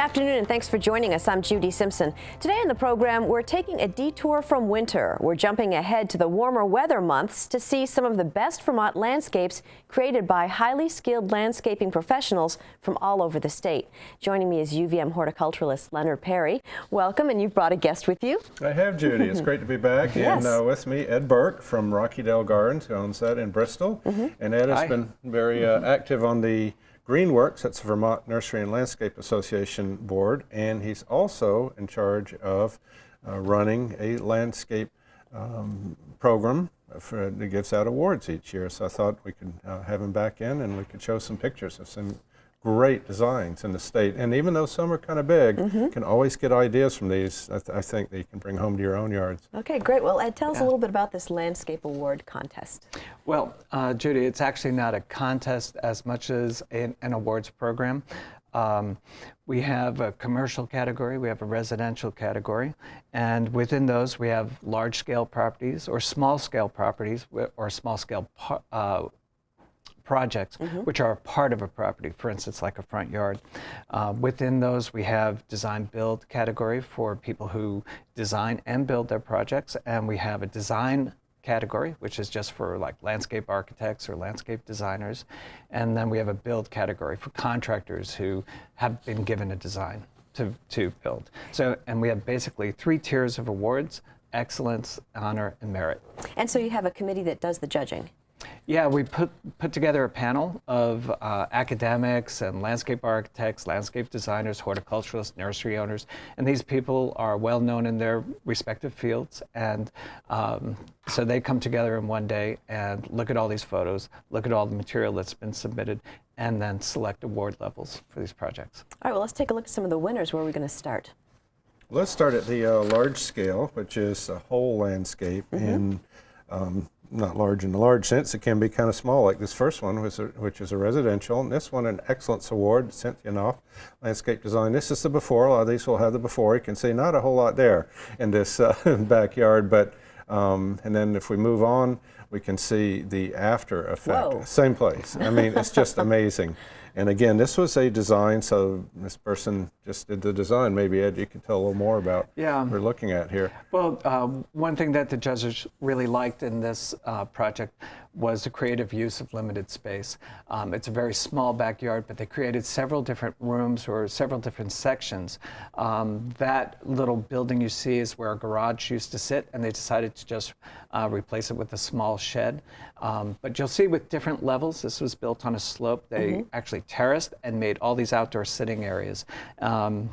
afternoon and thanks for joining us. I'm Judy Simpson. Today on the program, we're taking a detour from winter. We're jumping ahead to the warmer weather months to see some of the best Vermont landscapes created by highly skilled landscaping professionals from all over the state. Joining me is UVM horticulturalist Leonard Perry. Welcome, and you've brought a guest with you. I have, Judy. It's great to be back. Yes. And with me, Ed Burke from Rocky Dale Gardens, who owns that in Bristol. And Ed has been very active on the Greenworks, that's the Vermont Nursery and Landscape Association board, and he's also in charge of running a landscape program that gives out awards each year. So I thought we could have him back in and we could show some pictures of some great designs in the state. And even though some are kind of big, you can always get ideas from these. I think that you can bring home to your own yards. Okay, great. Well, Ed, tell us a little bit about this landscape award contest. Well, Judy, it's actually not a contest as much as an awards program. We have a commercial category, we have a residential category, and within those we have large-scale properties or small-scale properties or small-scale projects, which are a part of a property, for instance, like a front yard. Within those, we have design-build category for people who design and build their projects, and we have a design category, which is just for like landscape architects or landscape designers, and then we have a build category for contractors who have been given a design to build. So, and we have basically 3 tiers of awards: excellence, honor, and merit. And so you have a committee that does the judging. Yeah, we put together a panel of academics and landscape architects, landscape designers, horticulturalists, nursery owners, and these people are well known in their respective fields, and so they come together in one day and look at all these photos, look at all the material that's been submitted, and then select award levels for these projects. All right, well, let's take a look at some of the winners. Where are we going to start? Let's start at the large scale, which is a whole landscape, and not large in the large sense. It can be kind of small, like this first one, which is a residential. And this one, an Excellence Award, Cynthia Knopf, Landscape Design. This is the before. A lot of these will have the before. You can see not a whole lot there in this backyard, but and then if we move on, we can see the after effect. Whoa. Same place. I mean, it's just amazing. And again, this was a design, so this person just did the design. Maybe, Ed, you can tell a little more about what we're looking at here. Well, one thing that the judges really liked in this project was the creative use of limited space. It's a very small backyard, but they created several different rooms or several different sections. That little building you see is where a garage used to sit, and they decided to just replace it with a small shed. But you'll see with different levels, this was built on a slope. They actually terraced and made all these outdoor sitting areas. That's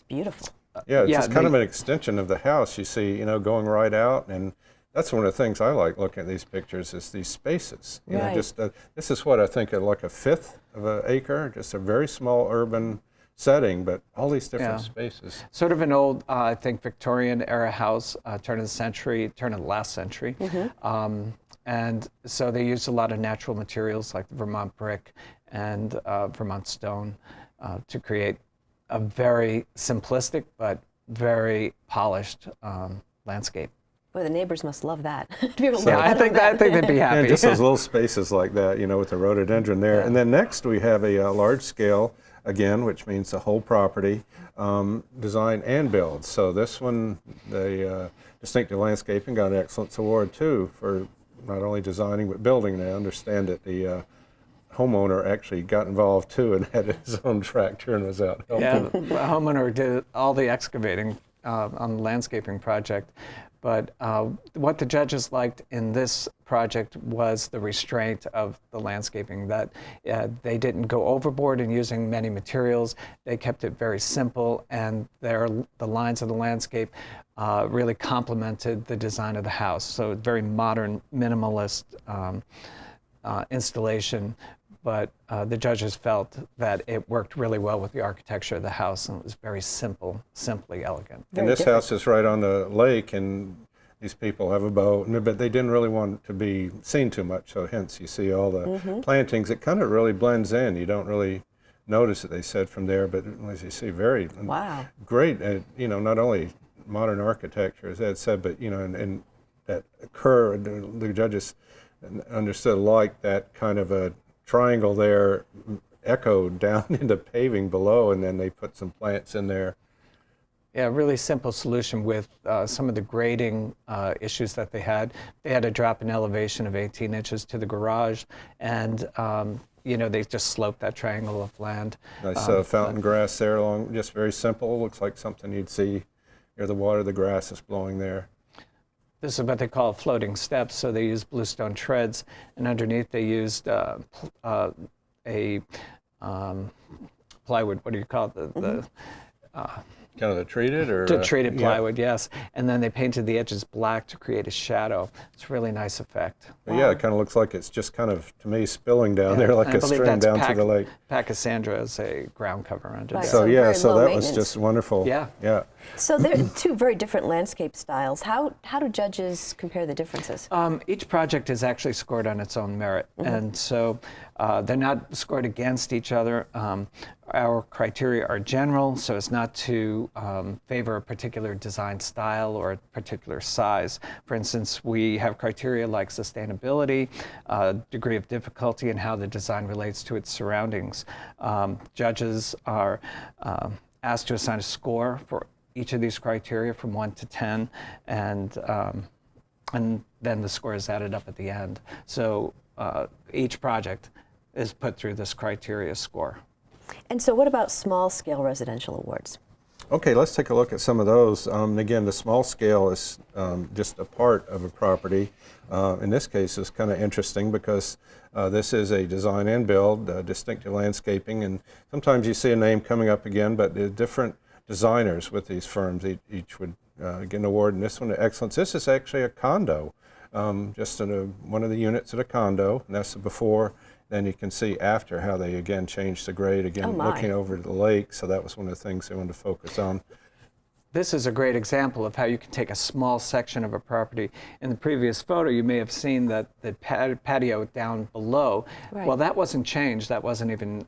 beautiful. Yeah, it's just kind of an extension of the house, you see, going right out. And that's one of the things I like looking at these pictures is these spaces. You know, just this is what I think of like a fifth of an acre, just a very small urban setting, but all these different spaces. Sort of an old, I think, Victorian era house, turn of the last century. And so they used a lot of natural materials like the Vermont brick and Vermont stone to create a very simplistic but very polished landscape. Boy, the neighbors must love that. I think they'd be happy. And just those little spaces like that, with the rhododendron there. And then next we have a large scale, again, which means the whole property, design and build. So this one, the Distinctive Landscaping got an Excellence Award too for not only designing but building. And I understand that the homeowner actually got involved too and had his own tractor and was out helping. Yeah, the homeowner did all the excavating on the landscaping project. But what the judges liked in this project was the restraint of the landscaping, that they didn't go overboard in using many materials. They kept it very simple, and the lines of the landscape really complemented the design of the house. So very modern, minimalist installation. But the judges felt that it worked really well with the architecture of the house, and it was very simple, simply elegant. And this house is right on the lake, and these people have a boat, but they didn't really want it to be seen too much, so hence you see all the plantings. It kind of really blends in. You don't really notice it, they said, from there, but as you see, very great, not only modern architecture, as Ed said, but, and that curve, the judges understood like that kind of a triangle there echoed down into paving below, and then they put some plants in there. Yeah, really simple solution with some of the grading issues that they had. They had a drop in elevation of 18 inches to the garage, and they just sloped that triangle of land. Nice fountain grass there along, just very simple. Looks like something you'd see near the water. The grass is blowing there. This is what they call floating steps. So they used bluestone treads, and underneath they used a plywood. What do you call it? Kind of the treated or? Treated plywood, yes. And then they painted the edges black to create a shadow. It's a really nice effect. Yeah, it kind of looks like it's just kind of, to me, spilling down there like a stream down to the lake. Pachysandra is a ground cover under there. So that was just wonderful. Yeah. So there are two very different landscape styles. How do judges compare the differences? Each project is actually scored on its own merit, and so they're not scored against each other. Our criteria are general, so as not to favor a particular design style or a particular size. For instance, we have criteria like sustainability, degree of difficulty, and how the design relates to its surroundings. Judges are asked to assign a score for each of these criteria from 1 to 10, and then the score is added up at the end. So each project is put through this criteria score. And so what about small-scale residential awards? Okay, let's take a look at some of those. Again, the small scale is just a part of a property. In this case, it's kind of interesting because this is a design and build, distinctive landscaping, and sometimes you see a name coming up again, but the different designers with these firms, each would get an award, and this one, excellence. This is actually a condo, just in one of the units at a condo, and that's the before. Then you can see after how they again changed the grade, again looking over the lake, so that was one of the things they wanted to focus on. This is a great example of how you can take a small section of a property. In the previous photo, you may have seen that the patio down below. Right. Well, that wasn't changed. That wasn't even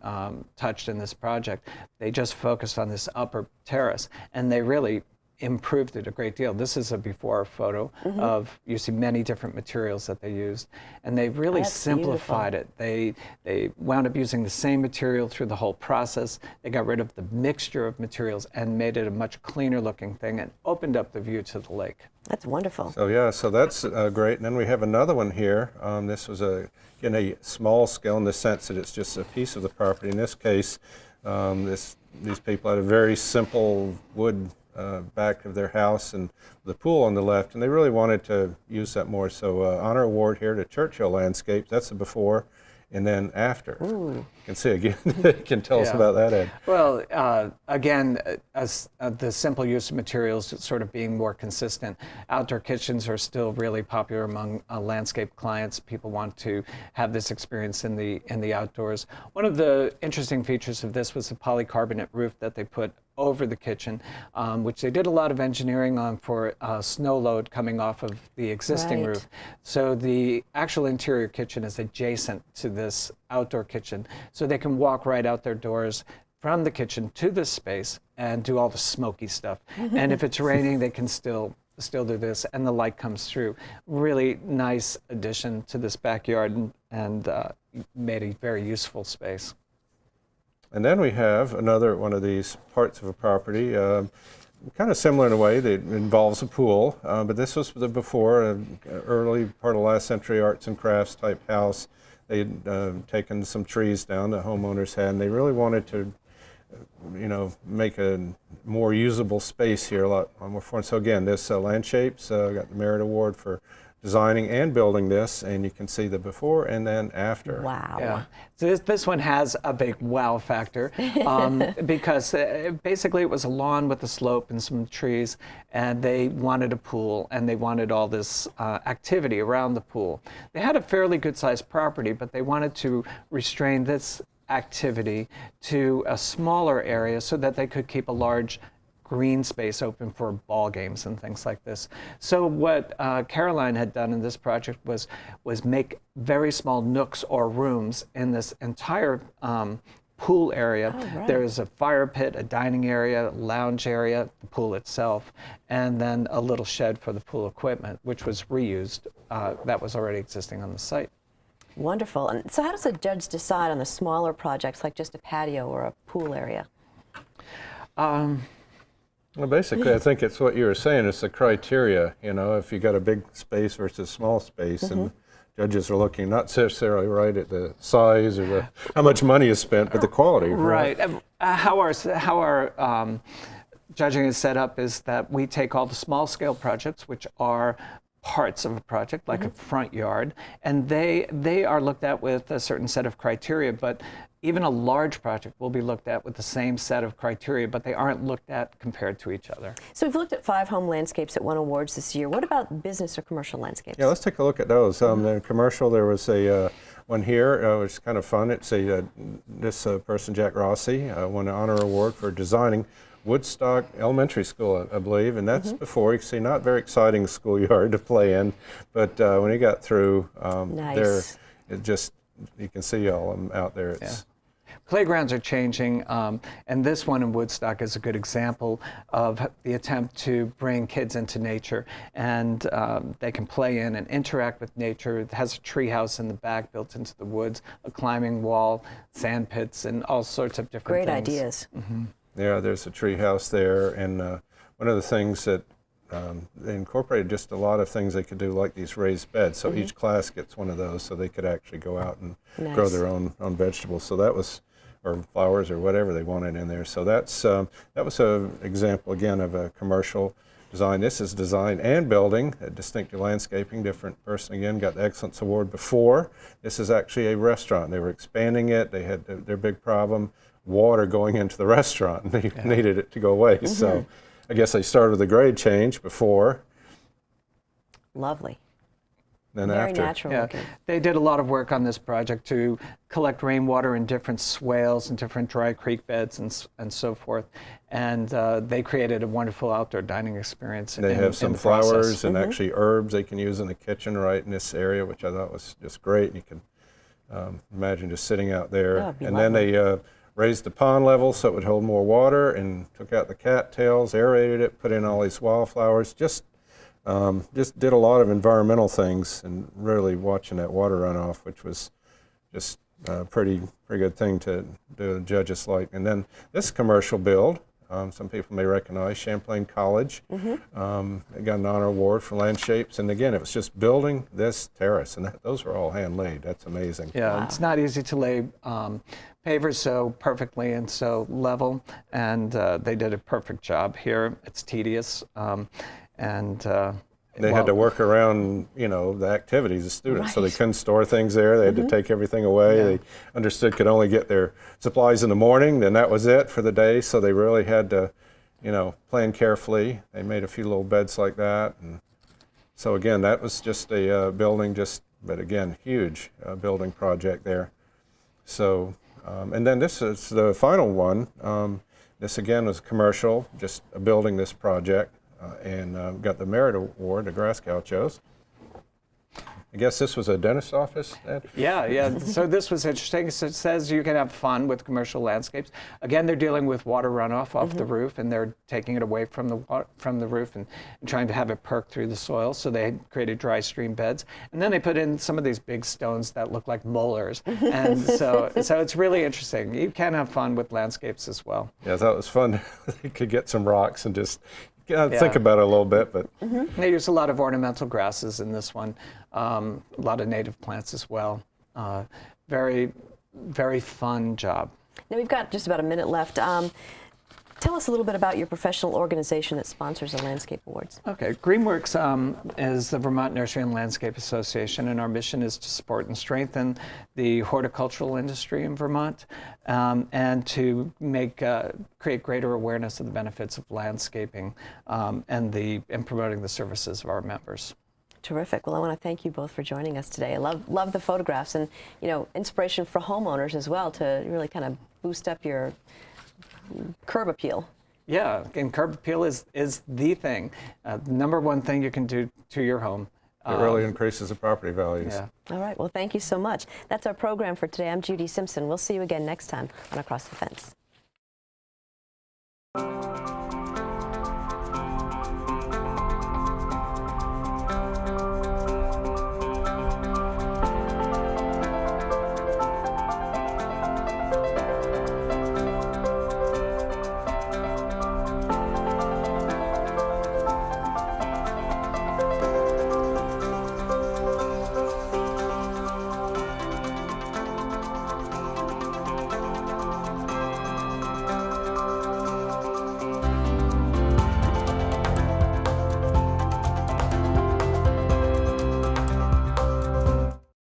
touched in this project. They just focused on this upper terrace, and they really improved it a great deal. This is a before photo of, you see many different materials that they used, and they really simplified it. They wound up using the same material through the whole process. They got rid of the mixture of materials and made it a much cleaner looking thing and opened up the view to the lake. That's wonderful. So that's great. And then we have another one here. This was again a small scale in the sense that it's just a piece of the property. In this case, these people had a very simple wood back of their house and the pool on the left, and they really wanted to use that more. So honor award here to Churchill Landscapes. That's the before and then after. Ooh. You can see again. You can tell us about that, Ed. Well, again, the simple use of materials sort of being more consistent. Outdoor kitchens are still really popular among landscape clients. People want to have this experience in the outdoors. One of the interesting features of this was the polycarbonate roof that they put over the kitchen, which they did a lot of engineering on for snow load coming off of the existing roof. So the actual interior kitchen is adjacent to this outdoor kitchen, so they can walk right out their doors from the kitchen to this space and do all the smoky stuff. And if it's raining, they can still do this, and the light comes through. Really nice addition to this backyard, and made a very useful space. And then we have another one of these parts of a property, kind of similar in a way that involves a pool, but this was the before, early part of last century arts and crafts type house. They had taken some trees down the homeowners had, and they really wanted to, make a more usable space here, a lot more fun. So again, this Landshapes got the Merit Award for designing and building this, and you can see the before and then after. Wow. Yeah. So this one has a big wow factor because basically it was a lawn with a slope and some trees, and they wanted a pool, and they wanted all this activity around the pool. They had a fairly good sized property, but they wanted to restrain this activity to a smaller area so that they could keep a large green space open for ball games and things like this. So what Caroline had done in this project was make very small nooks or rooms in this entire pool area. Oh, right. There is a fire pit, a dining area, lounge area, the pool itself, and then a little shed for the pool equipment, which was reused. That was already existing on the site. Wonderful. And so how does a judge decide on the smaller projects like just a patio or a pool area? Well, basically, I think it's what you were saying. It's the criteria. You know, if you got a big space versus small space, and judges are looking not necessarily right at the size or how much money is spent, but the quality. Right. How our judging is set up is that we take all the small-scale projects, which are parts of a project, like a front yard, and they are looked at with a certain set of criteria, but even a large project will be looked at with the same set of criteria, but they aren't looked at compared to each other. So we've looked at 5 home landscapes that won awards this year. What about business or commercial landscapes? Yeah, let's take a look at those. The commercial, there was a one here, which is kind of fun. It's this person, Jack Rossi, won an honor award for designing Woodstock Elementary School, I believe, and that's before. You can see not very exciting schoolyard to play in, but when he got through there, it just, you can see all of them out there. It's, Playgrounds are changing, and this one in Woodstock is a good example of the attempt to bring kids into nature, and they can play in and interact with nature. It has a tree house in the back built into the woods, a climbing wall, sand pits, and all sorts of different Great things. ideas. Yeah, there's a tree house there, and one of the things that they incorporated just a lot of things they could do, like these raised beds. So each class gets one of those, so they could actually go out and grow their own vegetables. So that was, or flowers or whatever they wanted in there. So that's that was an example again of a commercial design. This is design and building, distinctive landscaping. Different person again, got the Excellence Award before. This is actually a restaurant. They were expanding it. They had their big problem, water going into the restaurant, and they needed it to go away. So I guess they started with a grade change before. Lovely. Then Very after. natural looking. They did a lot of work on this project to collect rainwater in different swales and different dry creek beds and so forth. And they created a wonderful outdoor dining experience. They have some in the process. flowers and actually herbs they can use in the kitchen right in this area, which I thought was just great. You can imagine just sitting out there. Yeah, it'd be and then lovely. they raised the pond level so it would hold more water, and took out the cattails, aerated it, put in all these wildflowers. Just did a lot of environmental things, and really watching that water runoff, which was just a pretty good thing to do. The judges like. And then this commercial build, some people may recognize Champlain College. It got an honor award for landscapes, and again, it was just building this terrace, and those were all hand laid. That's amazing. Yeah, it's not easy to lay pavers so perfectly and so level, and they did a perfect job here. It's tedious, and They had to work around, the activities of students, so they couldn't store things there. They had to take everything away. They understood could only get their supplies in the morning, then that was it for the day. So they really had to, plan carefully. They made a few little beds like that, and so again, that was just a building, but again, huge building project there. So, and then this is the final one. This again was commercial, just building this project. And got the Merit Award, the Grass Gauchos. I guess this was a dentist's office, Ed? Yeah. So this was interesting. So it says you can have fun with commercial landscapes. Again, they're dealing with water runoff off the roof, and they're taking it away from the roof and trying to have it perk through the soil. So they created dry stream beds, and then they put in some of these big stones that look like molars. And so it's really interesting. You can have fun with landscapes as well. Yeah, I thought it was fun. You could get some rocks and just think about it a little bit, but They use a lot of ornamental grasses in this one, a lot of native plants as well. Very, very fun job. Now we've got just about a minute left. Tell us a little bit about your professional organization that sponsors the Landscape Awards. Okay, Greenworks is the Vermont Nursery and Landscape Association, and our mission is to support and strengthen the horticultural industry in Vermont, and to create greater awareness of the benefits of landscaping and promoting the services of our members. Terrific. Well, I want to thank you both for joining us today. I love the photographs, and inspiration for homeowners as well to really kind of boost up your curb appeal. Yeah, and curb appeal is the thing, number one thing you can do to your home. it really increases the property values. Yeah. All right. Well, thank you so much. That's our program for today. I'm Judy Simpson. We'll see you again next time on Across the Fence.